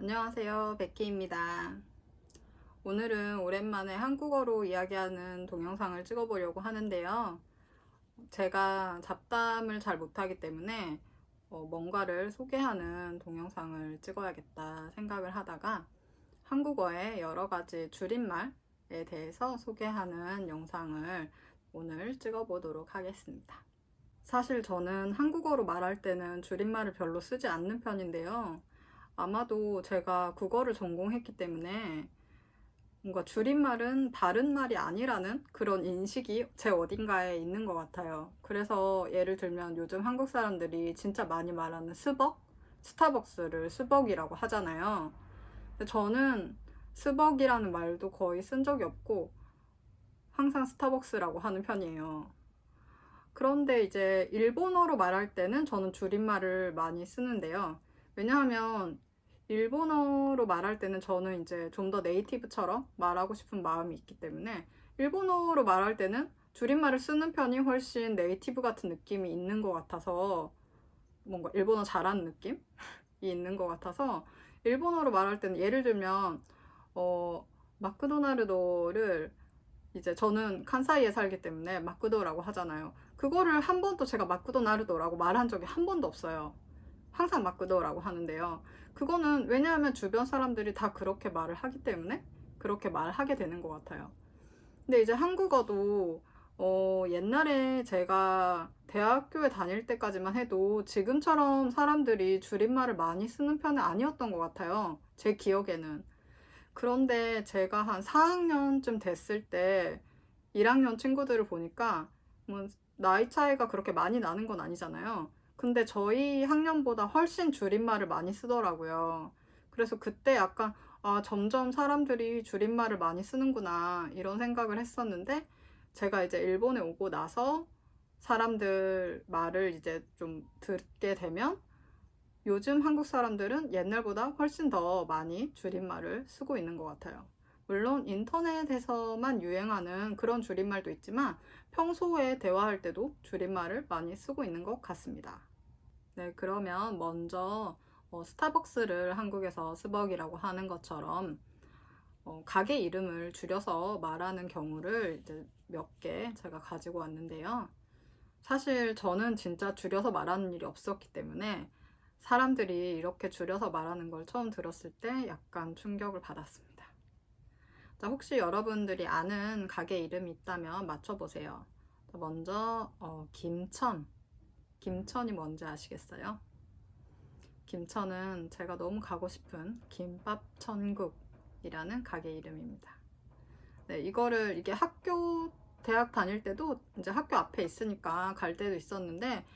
안녕하세요, 베키입니다. 오늘은 오랜만에 한국어로 이야기하는 동영상을 찍어보려고 하는데요. 제가 잡담을 잘 못하기 때문에 뭔가를 소개하는 동영상을 찍어야겠다 생각을 하다가 한국어의 여러 가지 줄임말에 대해서 소개하는 영상을 오늘 찍어보도록 하겠습니다. 사실 저는 한국어로 말할 때는 줄임말을 별로 쓰지 않는 편인데요. 아마도 제가 국어를 전공했기 때문에 뭔가 줄임말은 다른 말이 아니라는 그런 인식이 제 어딘가에 있는 것 같아요. 그래서 예를 들면 요즘 한국 사람들이 진짜 많이 말하는 스벅? 스타벅스를 스벅이라고 하잖아요. 근데 저는 스벅이라는 말도 거의 쓴 적이 없고 항상 스타벅스라고 하는 편이에요. 그런데 이제 일본어로 말할 때는 저는 줄임말을 많이 쓰는데요. 왜냐하면 일본어로 말할 때는 저는 이제 좀 더 네이티브처럼 말하고 싶은 마음이 있기 때문에 일본어로 말할 때는 줄임말을 쓰는 편이 훨씬 네이티브 같은 느낌이 있는 것 같아서 뭔가 일본어 잘하는 느낌이 있는 것 같아서 일본어로 말할 때는 예를 들면 마크도나르도를 이제 저는 칸사이에 살기 때문에 마크도라고 하잖아요. 그거를 한 번도 제가 마크도나르도라고 말한 적이 한 번도 없어요. 항상 마크도라고 하는데요. 그거는 왜냐하면 주변 사람들이 다 그렇게 말을 하기 때문에 그렇게 말하게 되는 것 같아요. 근데 이제 한국어도 옛날에 제가 대학교에 다닐 때까지만 해도 지금처럼 사람들이 줄임말을 많이 쓰는 편은 아니었던 것 같아요. 제 기억에는. 그런데 제가 한 4학년쯤 됐을 때 1학년 친구들을 보니까 뭐 나이 차이가 그렇게 많이 나는 건 아니잖아요. 근데 저희 학년보다 훨씬 줄임말을 많이 쓰더라고요. 그래서 그때 약간 점점 사람들이 줄임말을 많이 쓰는구나 이런 생각을 했었는데 제가 이제 일본에 오고 나서 사람들 말을 이제 좀 듣게 되면 요즘 한국 사람들은 옛날보다 훨씬 더 많이 줄임말을 쓰고 있는 것 같아요. 물론 인터넷에서만 유행하는 그런 줄임말도 있지만 평소에 대화할 때도 줄임말을 많이 쓰고 있는 것 같습니다. 네, 그러면 먼저 스타벅스를 한국에서 스벅이라고 하는 것처럼 가게 이름을 줄여서 말하는 경우를 이제 몇 개 제가 가지고 왔는데요. 사실 저는 진짜 줄여서 말하는 일이 없었기 때문에 사람들이 이렇게 줄여서 말하는 걸 처음 들었을 때 약간 충격을 받았습니다. 자, 혹시 여러분들이 아는 가게 이름이 있다면 맞춰보세요. 먼저 김천. 김천이 뭔지 아시겠어요? 김천은 제가 너무 가고 싶은 김밥천국이라는 가게 이름입니다. 네, 이게 대학 다닐 때도 이제 학교 앞에 있으니까 갈 때도 있었는데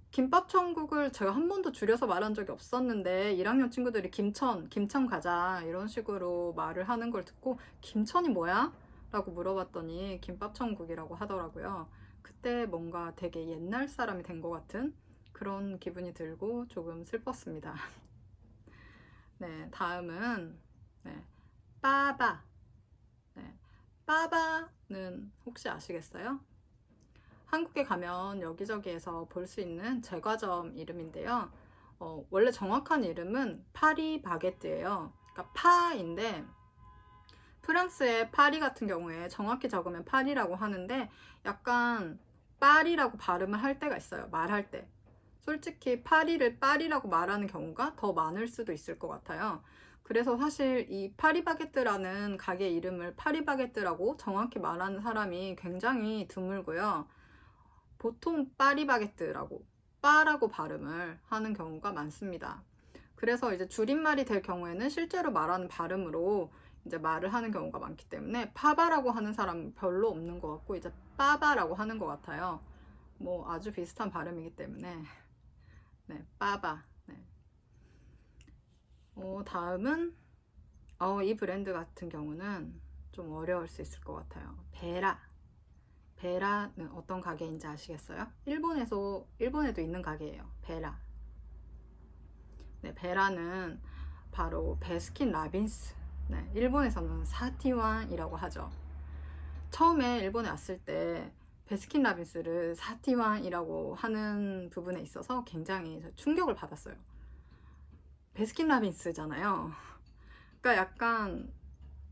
김밥천국을 제가 한 번도 줄여서 말한 적이 없었는데 1학년 친구들이 김천 가자 이런 식으로 말을 하는 걸 듣고 김천이 뭐야? 라고 물어봤더니 김밥천국이라고 하더라고요. 그때 뭔가 되게 옛날 사람이 된 것 같은 그런 기분이 들고 조금 슬펐습니다. 네, 다음은 네, 빠바. 네, 빠바는 혹시 아시겠어요? 한국에 가면 여기저기에서 볼 수 있는 제과점 이름인데요. 원래 정확한 이름은 파리 바게트예요. 그러니까 파인데 프랑스의 파리 같은 경우에 정확히 적으면 파리라고 하는데 약간 파리라고 발음을 할 때가 있어요. 말할 때. 솔직히 파리를 파리라고 말하는 경우가 더 많을 수도 있을 것 같아요. 그래서 사실 이 파리바게뜨라는 가게 이름을 파리바게뜨라고 정확히 말하는 사람이 굉장히 드물고요. 보통 파리바게뜨라고 빠라고 발음을 하는 경우가 많습니다. 그래서 이제 줄임말이 될 경우에는 실제로 말하는 발음으로 이제 말을 하는 경우가 많기 때문에 파바라고 하는 사람은 별로 없는 것 같고 이제 빠바라고 하는 것 같아요. 뭐 아주 비슷한 발음이기 때문에 네, 빠바. 네. 다음은 이 브랜드 같은 경우는 좀 어려울 수 있을 것 같아요. 베라. 베라는 어떤 가게인지 아시겠어요? 일본에도 있는 가게예요. 베라. 네, 베라는 바로 베스킨 라빈스. 네, 일본에서는 사티완이라고 하죠. 처음에 일본에 왔을 때 베스킨 라빈스를 사티완이라고 하는 부분에 있어서 굉장히 충격을 받았어요. 베스킨라빈스잖아요. 그러니까 약간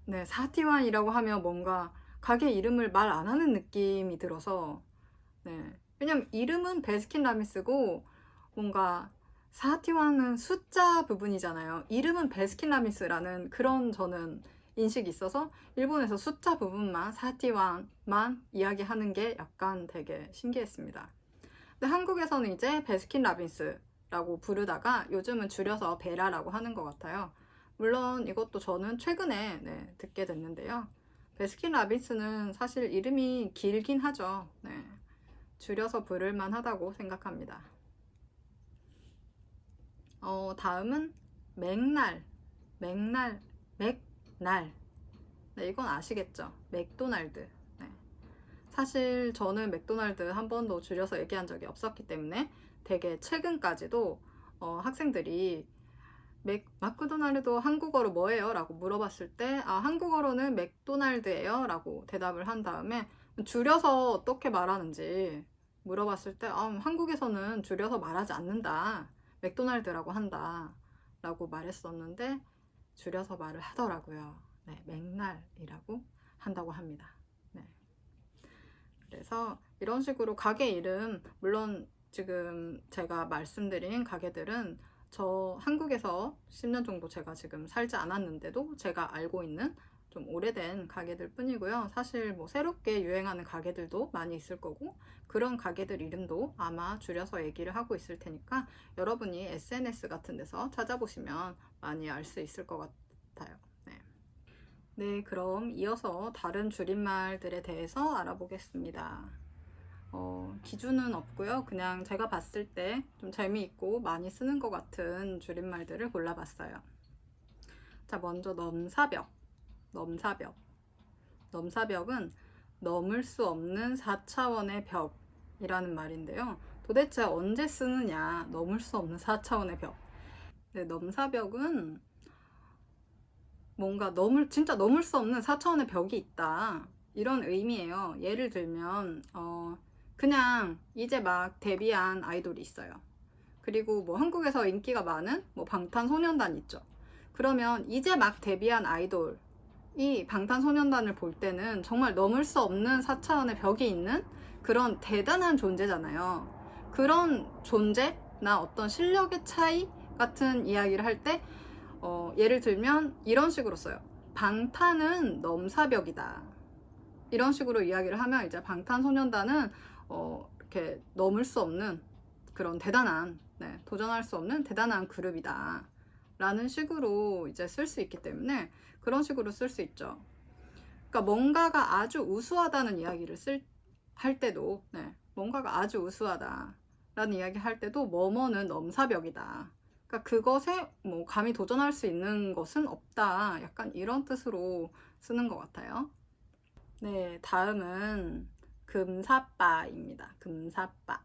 네, 사티완이라고 하면 뭔가 가게 이름을 말 안 하는 느낌이 들어서 네. 왜냐면 이름은 베스킨라빈스고 뭔가 사티완은 숫자 부분이잖아요. 이름은 베스킨라빈스라는 그런 저는 인식이 있어서 일본에서 숫자 부분만 사티완만 이야기하는 게 약간 되게 신기했습니다. 근데 한국에서는 이제 베스킨라빈스라고 부르다가 요즘은 줄여서 베라라고 하는 것 같아요. 물론 이것도 저는 최근에 네, 듣게 됐는데요. 베스킨라빈스는 사실 이름이 길긴 하죠. 네. 줄여서 부를만 하다고 생각합니다. 다음은 맥날, 맥날, 맥날. 네, 이건 아시겠죠? 맥도날드. 네. 사실 저는 맥도날드 한 번도 줄여서 얘기한 적이 없었기 때문에 되게 최근까지도 학생들이 마크도날드 한국어로 뭐예요? 라고 물어봤을 때 한국어로는 맥도날드예요 라고 대답을 한 다음에 줄여서 어떻게 말하는지 물어봤을 때 한국에서는 줄여서 말하지 않는다. 맥도날드라고 한다 라고 말했었는데 줄여서 말을 하더라고요. 네, 맥날이라고 한다고 합니다. 네. 그래서 이런 식으로 가게 이름, 물론 지금 제가 말씀드린 가게들은 저 한국에서 10년 정도 제가 지금 살지 않았는데도 제가 알고 있는 좀 오래된 가게들 뿐이고요. 사실 뭐 새롭게 유행하는 가게들도 많이 있을 거고 그런 가게들 이름도 아마 줄여서 얘기를 하고 있을 테니까 여러분이 SNS 같은 데서 찾아보시면 많이 알 수 있을 것 같아요. 네, 그럼 이어서 다른 줄임말들에 대해서 알아보겠습니다. 기준은 없고요. 그냥 제가 봤을 때 좀 재미있고 많이 쓰는 것 같은 줄임말들을 골라봤어요. 자, 먼저 넘사벽. 넘사벽. 넘사벽은 넘을 수 없는 4차원의 벽이라는 말인데요. 도대체 언제 쓰느냐? 넘을 수 없는 4차원의 벽. 네, 넘사벽은 뭔가 진짜 넘을 수 없는 4차원의 벽이 있다. 이런 의미예요. 예를 들면, 그냥 이제 막 데뷔한 아이돌이 있어요. 그리고 뭐 한국에서 인기가 많은 뭐 방탄소년단 있죠. 그러면 이제 막 데뷔한 아이돌이 방탄소년단을 볼 때는 정말 넘을 수 없는 4차원의 벽이 있는 그런 대단한 존재잖아요. 그런 존재나 어떤 실력의 차이 같은 이야기를 할 때 예를 들면 이런 식으로 써요. 방탄은 넘사벽이다. 이런 식으로 이야기를 하면 이제 방탄소년단은 이렇게 넘을 수 없는 그런 대단한 도전할 수 없는 대단한 그룹이다. 라는 식으로 이제 쓸 수 있기 때문에 그런 식으로 쓸 수 있죠. 그러니까 뭔가가 아주 우수하다는 이야기를 할 때도 뭔가가 아주 우수하다 라는 이야기 할 때도 뭐뭐는 넘사벽이다. 그러니까 그것에 뭐 감히 도전할 수 있는 것은 없다. 약간 이런 뜻으로 쓰는 것 같아요. 네, 다음은 금사빠입니다. 금사빠.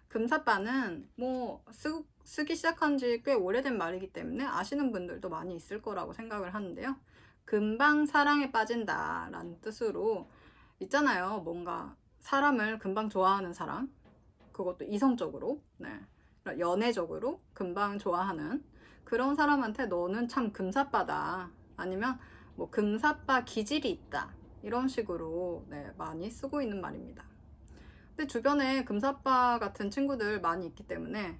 금사빠는 뭐 쓰기 시작한 지 꽤 오래된 말이기 때문에 아시는 분들도 많이 있을 거라고 생각을 하는데요. 금방 사랑에 빠진다 라는 뜻으로 있잖아요. 뭔가 사람을 금방 좋아하는 사람, 그것도 이성적으로, 연애적으로 금방 좋아하는 그런 사람한테 너는 참 금사빠다, 아니면 뭐 금사빠 기질이 있다, 이런 식으로 많이 쓰고 있는 말입니다. 근데 주변에 금사빠 같은 친구들 많이 있기 때문에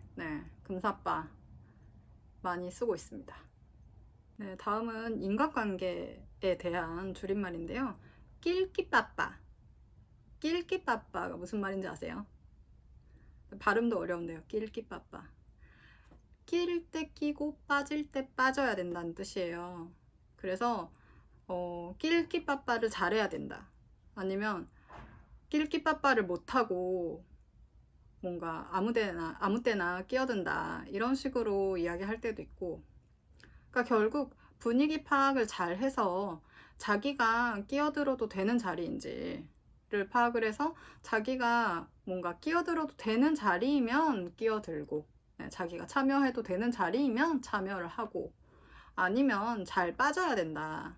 금사빠 많이 쓰고 있습니다. 네, 다음은 인간관계에 대한 줄임말인데요. 낄끼빠빠. 낄끼빠빠가 무슨 말인지 아세요? 발음도 어려운데요. 낄끼빠빠. 끼를 때 끼고 빠질 때 빠져야 된다는 뜻이에요. 그래서 낄끼빠빠를 잘해야 된다. 아니면 낄끼빠빠를 못하고 뭔가 아무 때나 끼어든다, 이런 식으로 이야기할 때도 있고, 그러니까 결국 분위기 파악을 잘 해서 자기가 끼어들어도 되는 자리인지를 파악을 해서 자기가 뭔가 끼어들어도 되는 자리이면 끼어들고, 자기가 참여해도 되는 자리이면 참여를 하고, 아니면 잘 빠져야 된다,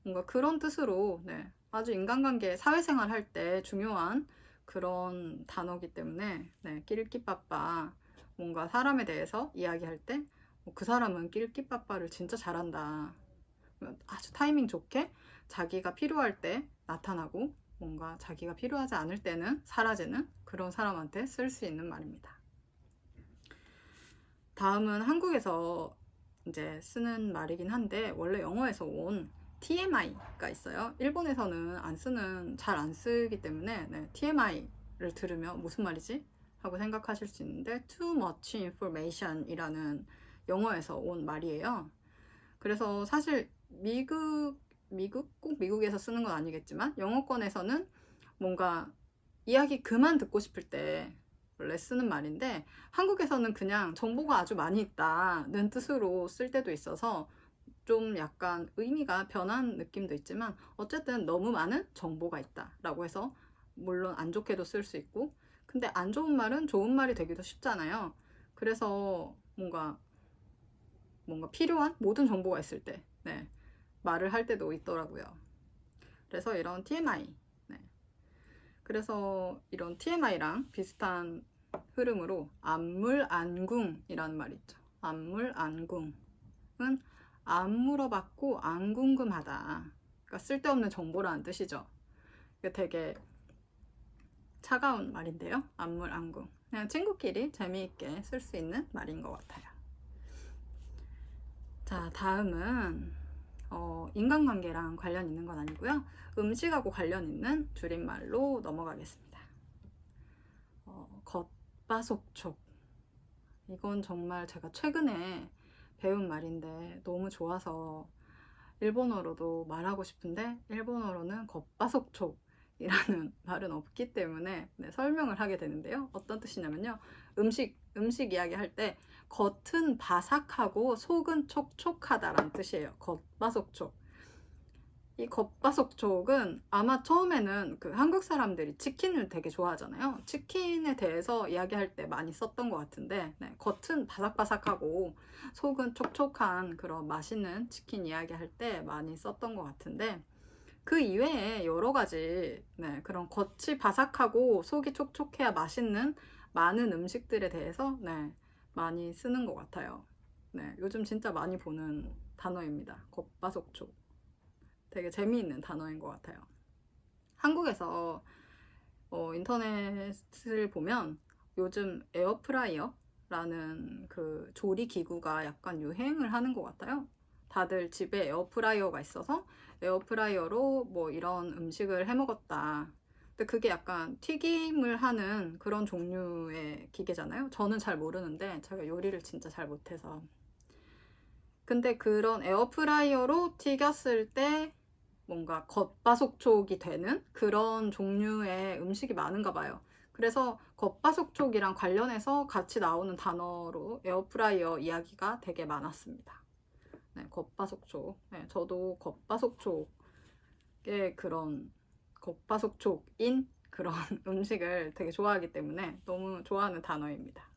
뭔가 그런 뜻으로 아주 인간관계, 사회생활 할 때 중요한 그런 단어기 때문에 낄끼빠빠, 뭔가 사람에 대해서 이야기할 때 그 사람은 낄끼빠빠를 진짜 잘한다. 아주 타이밍 좋게 자기가 필요할 때 나타나고 뭔가 자기가 필요하지 않을 때는 사라지는 그런 사람한테 쓸 수 있는 말입니다. 다음은 한국에서 이제 쓰는 말이긴 한데 원래 영어에서 온 TMI가 있어요. 일본에서는 잘 안 쓰기 때문에 TMI를 들으면 무슨 말이지? 하고 생각하실 수 있는데 Too much information 이라는 영어에서 온 말이에요. 그래서 사실 꼭 미국에서 쓰는 건 아니겠지만 영어권에서는 뭔가 이야기 그만 듣고 싶을 때 원래 쓰는 말인데 한국에서는 그냥 정보가 아주 많이 있다는 뜻으로 쓸 때도 있어서 좀 약간 의미가 변한 느낌도 있지만 어쨌든 너무 많은 정보가 있다라고 해서 물론 안 좋게도 쓸 수 있고 근데 안 좋은 말은 좋은 말이 되기도 쉽잖아요. 그래서 뭔가 필요한 모든 정보가 있을 때 말을 할 때도 있더라고요. 그래서 이런 TMI 그래서 이런 TMI랑 비슷한 흐름으로 안물안궁이라는 말이 있죠. 안물안궁은 안 물어봤고 안 궁금하다. 그러니까 쓸데없는 정보라는 뜻이죠. 이게 되게 차가운 말인데요. 안물안궁. 그냥 친구끼리 재미있게 쓸 수 있는 말인 것 같아요. 자, 다음은 인간관계랑 관련 있는 건 아니고요. 음식하고 관련 있는 줄임말로 넘어가겠습니다. 겉바속촉. 이건 정말 제가 최근에 배운 말인데 너무 좋아서 일본어로도 말하고 싶은데 일본어로는 겉바속촉이라는 말은 없기 때문에 설명을 하게 되는데요. 어떤 뜻이냐면요. 음식 이야기할 때 겉은 바삭하고 속은 촉촉하다라는 뜻이에요. 겉바속촉. 이 겉바속촉은 아마 처음에는 그 한국 사람들이 치킨을 되게 좋아하잖아요. 치킨에 대해서 이야기할 때 많이 썼던 것 같은데 겉은 바삭바삭하고 속은 촉촉한 그런 맛있는 치킨 이야기할 때 많이 썼던 것 같은데 그 이외에 여러 가지 그런 겉이 바삭하고 속이 촉촉해야 맛있는 많은 음식들에 대해서 많이 쓰는 것 같아요. 요즘 진짜 많이 보는 단어입니다. 겉바속촉. 되게 재미있는 단어인 것 같아요. 한국에서 인터넷을 보면 요즘 에어프라이어라는 그 조리 기구가 약간 유행을 하는 것 같아요. 다들 집에 에어프라이어가 있어서 에어프라이어로 뭐 이런 음식을 해 먹었다. 근데 그게 약간 튀김을 하는 그런 종류의 기계잖아요. 저는 잘 모르는데 제가 요리를 진짜 잘 못해서. 근데 그런 에어프라이어로 튀겼을 때 뭔가 겉바속촉이 되는 그런 종류의 음식이 많은가 봐요. 그래서 겉바속촉이랑 관련해서 같이 나오는 단어로 에어프라이어 이야기가 되게 많았습니다. 겉바속촉. 저도 겉바속촉의 그런 겉바속촉인 그런 음식을 되게 좋아하기 때문에 너무 좋아하는 단어입니다.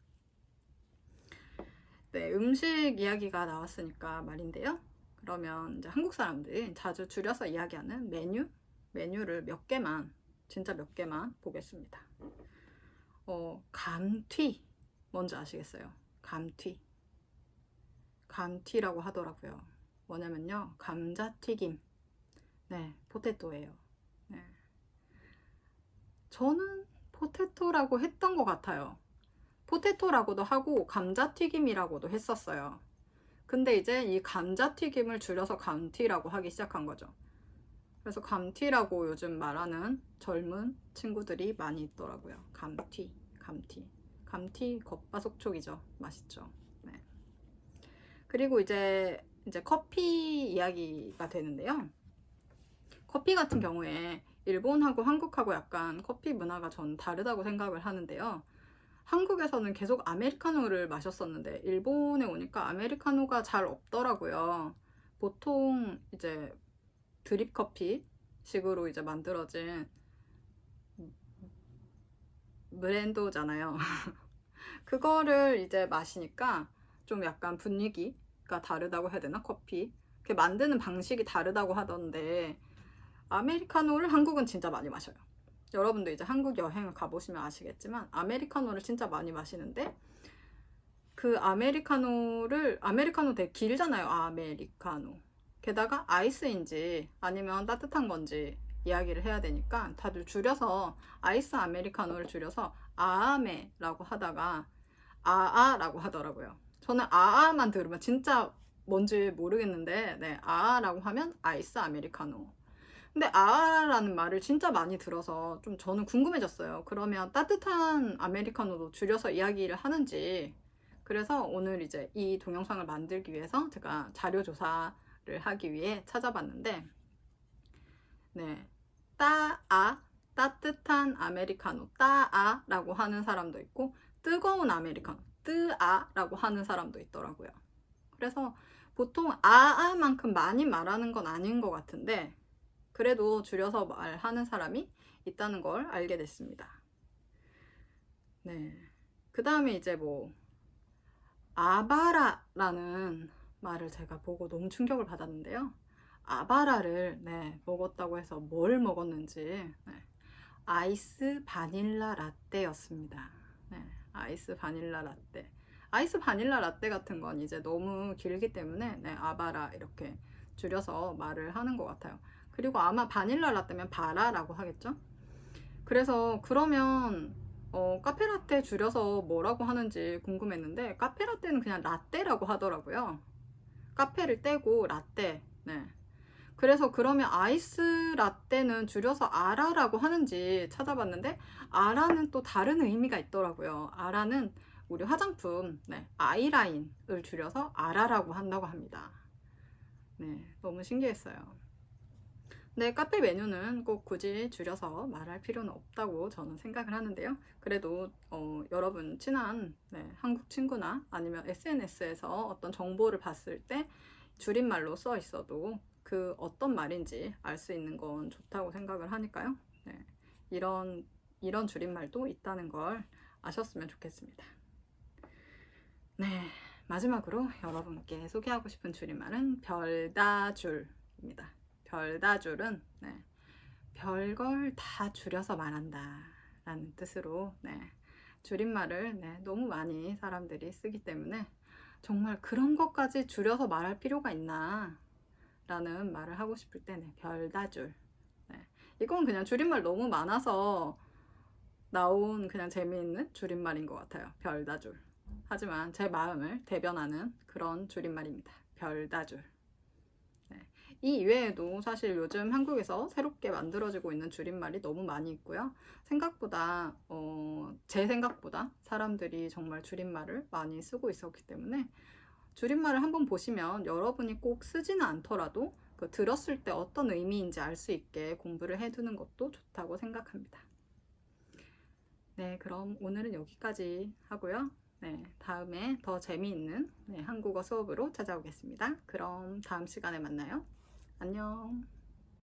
음식 이야기가 나왔으니까 말인데요. 그러면 이제 한국 사람들이 자주 줄여서 이야기하는 메뉴를 진짜 몇 개만 보겠습니다. 감튀 뭔지 아시겠어요? 감튀라고 하더라고요. 뭐냐면요, 감자튀김. 포테토예요. 저는 포테토라고 했던 것 같아요. 포테토라고도 하고 감자튀김이라고도 했었어요. 근데 이제 이 감자튀김을 줄여서 감튀라고 하기 시작한 거죠. 그래서 감튀라고 요즘 말하는 젊은 친구들이 많이 있더라고요. 감튀. 겉바속촉이죠. 맛있죠. 그리고 이제 커피 이야기가 되는데요. 커피 같은 경우에 일본하고 한국하고 약간 커피 문화가 전 다르다고 생각을 하는데요. 한국에서는 계속 아메리카노를 마셨었는데 일본에 오니까 아메리카노가 잘 없더라고요. 보통 이제 드립 커피 식으로 이제 만들어진 브랜드잖아요. 그거를 이제 마시니까 좀 약간 분위기가 다르다고 해야 되나? 커피 이렇게 만드는 방식이 다르다고 하던데 아메리카노를 한국은 진짜 많이 마셔요. 여러분도 이제 한국 여행을 가보시면 아시겠지만 아메리카노를 진짜 많이 마시는데 그 아메리카노 되게 길잖아요. 아메리카노. 게다가 아이스인지 아니면 따뜻한 건지 이야기를 해야 되니까 다들 줄여서 아이스 아메리카노를 줄여서 아아메라고 하다가 아아라고 하더라고요. 저는 아아만 들으면 진짜 뭔지 모르겠는데, 네, 아아라고 하면 아이스 아메리카노. 근데 아아라는 말을 진짜 많이 들어서 좀 저는 궁금해졌어요. 그러면 따뜻한 아메리카노도 줄여서 이야기를 하는지. 그래서 오늘 이제 이 동영상을 만들기 위해서 제가 자료조사를 하기 위해 찾아봤는데, 네, 따아, 따뜻한 아메리카노, 따아라고 하는 사람도 있고, 뜨거운 아메리카노, 뜨아라고 하는 사람도 있더라고요. 그래서 보통 아아만큼 많이 말하는 건 아닌 것 같은데, 그래도 줄여서 말하는 사람이 있다는 걸 알게 됐습니다. 네. 그 다음에 이제 뭐, 아바라라는 말을 제가 보고 너무 충격을 받았는데요. 아바라를, 네, 먹었다고 해서 뭘 먹었는지, 네, 아이스 바닐라 라떼였습니다. 네, 아이스 바닐라 라떼. 아이스 바닐라 라떼 같은 건 이제 너무 길기 때문에, 네, 아바라 이렇게 줄여서 말을 하는 것 같아요. 그리고 아마 바닐라 라떼면 바라라고 하겠죠? 그래서 그러면 카페라떼 줄여서 뭐라고 하는지 궁금했는데, 카페라떼는 그냥 라떼라고 하더라고요. 카페를 떼고 라떼. 네. 그래서 그러면 아이스 라떼는 줄여서 아라라고 하는지 찾아봤는데, 아라는 또 다른 의미가 있더라고요. 아라는 우리 화장품, 네, 아이라인을 줄여서 아라라고 한다고 합니다. 네, 너무 신기했어요. 네, 카페 메뉴는 꼭 굳이 줄여서 말할 필요는 없다고 저는 생각을 하는데요. 그래도 여러분 친한, 네, 한국 친구나 아니면 SNS에서 어떤 정보를 봤을 때 줄임말로 써 있어도 그 어떤 말인지 알 수 있는 건 좋다고 생각을 하니까요. 네, 이런 줄임말도 있다는 걸 아셨으면 좋겠습니다. 네, 마지막으로 여러분께 소개하고 싶은 줄임말은 별다줄입니다. 별다줄은, 네, 별걸 다 줄여서 말한다 라는 뜻으로, 네, 줄임말을, 네, 너무 많이 사람들이 쓰기 때문에 정말 그런 것까지 줄여서 말할 필요가 있나 라는 말을 하고 싶을 때, 네, 별다줄. 네, 이건 그냥 줄임말 너무 많아서 나온 그냥 재미있는 줄임말인 것 같아요. 별다줄. 하지만 제 마음을 대변하는 그런 줄임말입니다. 별다줄. 이 이외에도 사실 요즘 한국에서 새롭게 만들어지고 있는 줄임말이 너무 많이 있고요. 생각보다, 제 생각보다 사람들이 정말 줄임말을 많이 쓰고 있었기 때문에 줄임말을 한번 보시면 여러분이 꼭 쓰지는 않더라도 그 들었을 때 어떤 의미인지 알 수 있게 공부를 해두는 것도 좋다고 생각합니다. 네, 그럼 오늘은 여기까지 하고요. 네, 다음에 더 재미있는, 네, 한국어 수업으로 찾아오겠습니다. 그럼 다음 시간에 만나요. 안녕.